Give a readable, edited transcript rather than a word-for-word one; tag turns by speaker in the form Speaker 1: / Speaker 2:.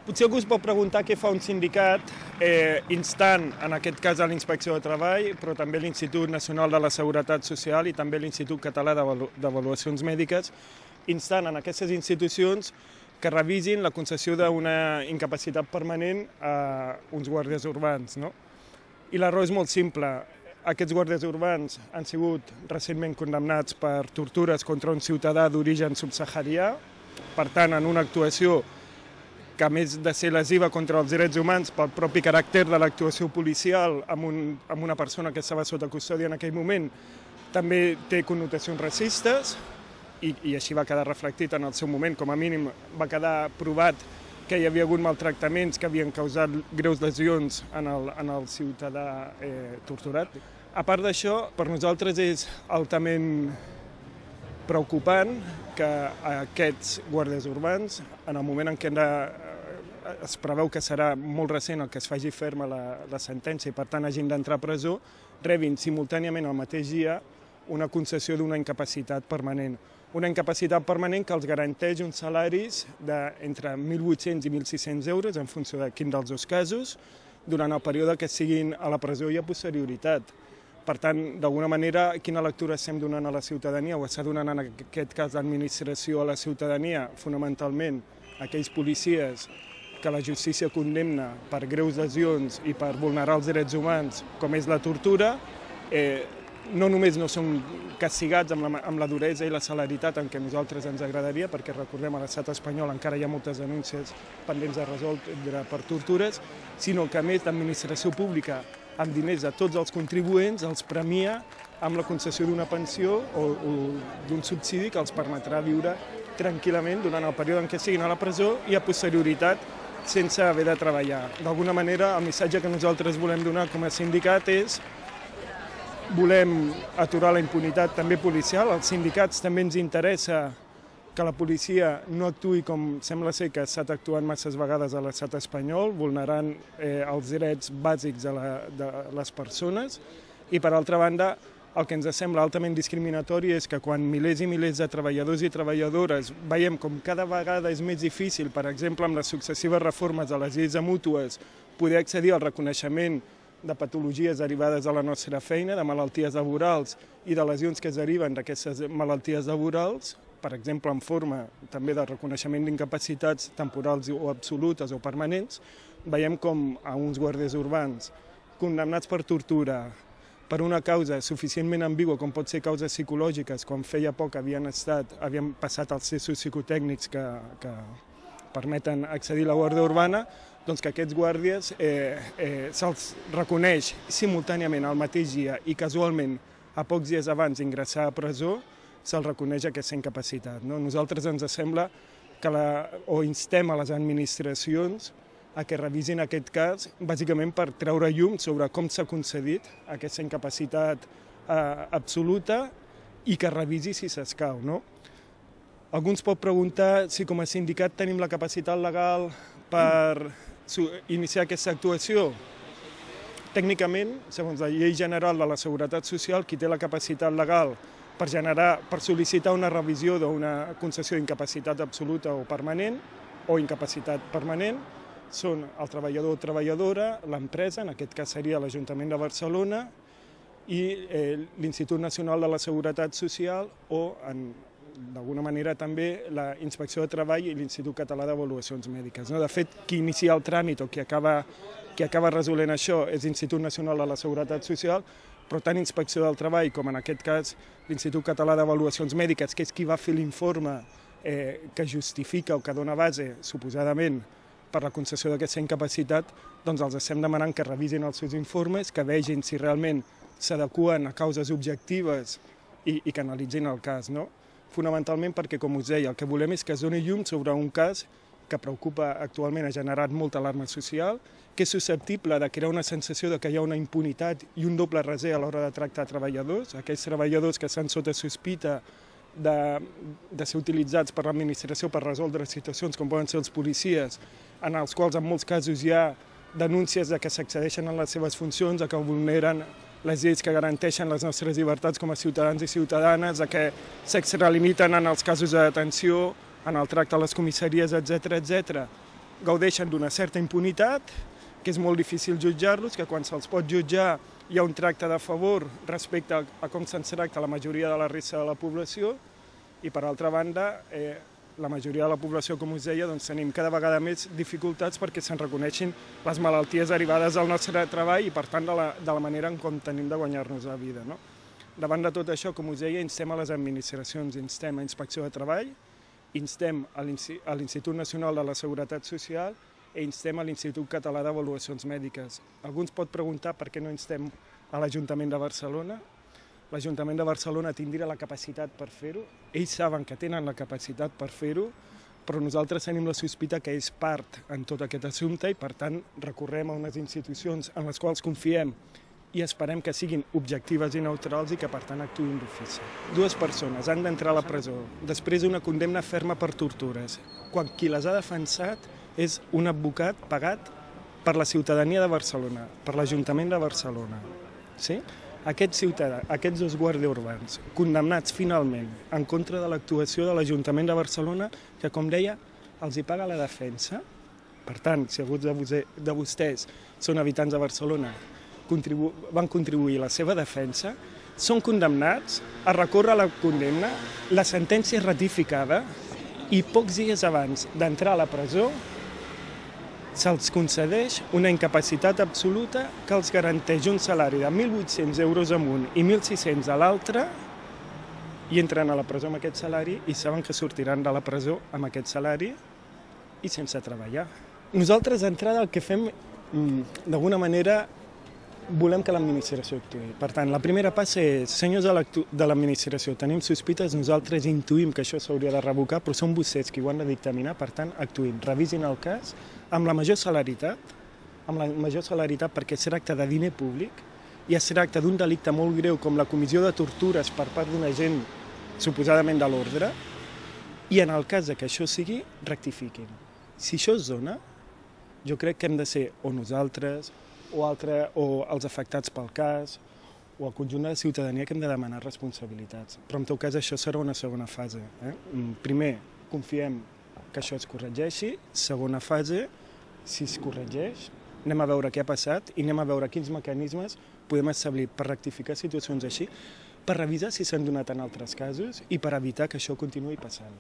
Speaker 1: Potser algú es pot preguntar què fa un sindicat instant, en aquest cas, a la Inspecció de Treball, però també l'Institut Nacional de la Seguretat Social i també l'Institut Català d'Avaluacions Mèdiques, instant en aquestes institucions que revisin la concessió d'una incapacitat permanent a uns guàrdies urbans, no? I la raó és molt simple. Aquests guàrdies urbans han sigut recentment condemnats per tortures contra un ciutadà d'origen subsaharià, per tant, en una actuació que, a més de ser lesiva contra els drets humans pel propi caràcter de l'actuació policial amb una persona que estava sota custòdia en aquell moment, també té connotacions racistes i així va quedar reflectit en el seu moment. Com a mínim va quedar provat que hi havia hagut maltractaments que havien causat greus lesions en el ciutadà torturat. A part d'això, per nosaltres és altament preocupant que aquests guàrdies urbans, en el moment en què es preveu que serà molt recent el que es faci ferma la sentència i per tant hagin d'entrar a presó, rebin simultàniament el mateix dia una concessió d'una incapacitat permanent. Una incapacitat permanent que els garanteix uns salaris d'entre 1.800 i 1.600 euros en funció de quin dels dos casos, durant el període que siguin a la presó i a posterioritat. Per tant, d'alguna manera, quina lectura estem donant a la ciutadania, o està donant en aquest cas l'administració a la ciutadania, fonamentalment aquells policies que la justícia condemna per greus lesions i per vulnerar els drets humans, com és la tortura, no només no són castigats amb la duresa i la celeritat en què a nosaltres ens agradaria, perquè recordem a l'estat espanyol encara hi ha moltes denúncies pendents de resoldre per tortures, sinó que a més l'administració pública amb diners de tots els contribuents els premia amb la concessió d'una pensió o d'un subsidi que els permetrà viure tranquil·lament durant el període en què siguin a la presó i a posterioritat sense haver de treballar. D'alguna manera, el missatge que nosaltres volem donar com a sindicat és volem aturar la impunitat també policial. Als sindicats també ens interessa que la policia no actuï com sembla ser que ha estat actuant masses vegades a l'estat espanyol, vulnerant els drets bàsics de les persones. I, per altra banda, el que ens sembla altament discriminatori és que quan milers i milers de treballadors i treballadores veiem com cada vegada és més difícil, per exemple, amb les successives reformes de les lleis de mútues, poder accedir al reconeixement de patologies derivades de la nostra feina, de malalties laborals i de lesions que es deriven d'aquestes malalties laborals, per exemple, en forma també de reconeixement d'incapacitats temporals o absolutes o permanents, veiem com a uns guàrdies urbans condemnats per tortura, per una causa suficientment ambigua com pot ser causes psicològiques, quan feia poc havien passat els testos psicotècnics que permeten accedir a la Guàrdia Urbana, doncs que aquests guàrdies se'ls reconeix simultàniament al mateix dia i casualment a pocs dies abans d'ingressar a presó se'ls reconeix aquesta incapacitat. Nosaltres ens sembla que instem a les administracions a que revisin aquest cas, bàsicament per treure llum sobre com s'ha concedit aquesta incapacitat absoluta i que revisi si s'escau. Algú ens pot preguntar si com a sindicat tenim la capacitat legal per iniciar aquesta actuació. Tècnicament, segons la Llei General de la Seguretat Social, qui té la capacitat legal per sol·licitar una revisió d'una concessió d'incapacitat absoluta o permanent o incapacitat permanent són el treballador o treballadora, l'empresa, en aquest cas seria l'Ajuntament de Barcelona, i l'Institut Nacional de la Seguretat Social o, d'alguna manera, també la Inspecció de Treball i l'Institut Català d'Avaluacions Mèdiques. De fet, qui inicia el tràmit o qui acaba resolent això és l'Institut Nacional de la Seguretat Social, però tant Inspecció del Treball com, en aquest cas, l'Institut Català d'Avaluacions Mèdiques, que és qui va fer l'informe que justifica o que dona base, suposadament, per la concessió d'aquesta incapacitat, doncs els estem demanant que revisin els seus informes, que vegin si realment s'adeqüen a causes objectives i que analitzin el cas. Fonamentalment perquè, com us deia, el que volem és que es doni llum sobre un cas que preocupa actualment, ha generat molta alarma social, que és susceptible de crear una sensació de que hi ha una impunitat i un doble raser a l'hora de tractar treballadors, aquells treballadors que estan sota sospita de ser utilitzats per l'administració per resoldre situacions com poden ser els policies, en els quals en molts casos hi ha denúncies de que s'accedeixen en les seves funcions, de que vulneren les lleis que garanteixen les nostres llibertats com a ciutadans i ciutadanes, de que s'extralimiten en els casos de detenció en el tracte a les comissaries, etc., gaudeixen d'una certa impunitat, que és molt difícil jutjar-los, que quan se'ls pot jutjar hi ha un tracte de favor respecte a com se'ns tracta la majoria de la resta de la població, i per altra banda, la majoria de la població, com us deia, doncs tenim cada vegada més dificultats perquè se'n reconeixin les malalties derivades del nostre treball i, per tant, de la manera en com tenim de guanyar-nos la vida. No? Davant de tot això, com us deia, instem a les administracions, instem a Inspecció de Treball, instem a l'Institut Nacional de la Seguretat Social i instem a l'Institut Català d'Avaluacions Mèdiques. Algú ens pot preguntar per què no instem a l'Ajuntament de Barcelona. L'Ajuntament de Barcelona tindria la capacitat per fer-ho, ells saben que tenen la capacitat per fer-ho, però nosaltres tenim la sospita que és part en tot aquest assumpte i, per tant, recorrem a unes institucions en les quals confiem i esperem que siguin objectives i neutrals i que, per tant, actuïn d'ofici. 2 persones han d'entrar a la presó després d'una condemna ferma per tortures, quan qui les ha defensat és un advocat pagat per la ciutadania de Barcelona, per l'Ajuntament de Barcelona. Sí? Aquests 2 guàrdies urbans, condemnats finalment en contra de l'actuació de l'Ajuntament de Barcelona, que, com deia, els hi paga la defensa. Per tant, si alguns de vostès són habitants de Barcelona, van contribuir a la seva defensa, són condemnats a recórrer la condemna, la sentència és ratificada i pocs dies abans d'entrar a la presó se'ls concedeix una incapacitat absoluta que els garanteix un salari de 1.800 euros amunt i 1.600 a l'altre i entren a la presó amb aquest salari i saben que sortiran de la presó amb aquest salari i sense treballar. Nosaltres, d'entrada, el que fem, d'alguna manera, volem que l'administració actuï. Per tant, la primera passa és, senyors de l'administració, tenim sospites, nosaltres intuïm que això s'hauria de revocar, però són vostès qui ho han de dictaminar, per tant, actuïn, revisin el cas amb la major celeritat, perquè es tracta de diner públic i es tracta d'un delicte molt greu com la comissió de tortures per part d'un agent suposadament de l'ordre, i en el cas que això sigui, rectifiquin. Si això es dona, jo crec que hem de ser o nosaltres o els afectats pel cas o el conjunt de la ciutadania que hem de demanar responsabilitats. Però en tot cas això serà una segona fase. Primer, confiem que això es corregeixi. Segona fase, si es corregeix, anem a veure què ha passat i anem a veure quins mecanismes podem establir per rectificar situacions així, per revisar si s'han donat en altres casos i per evitar que això continuï passant.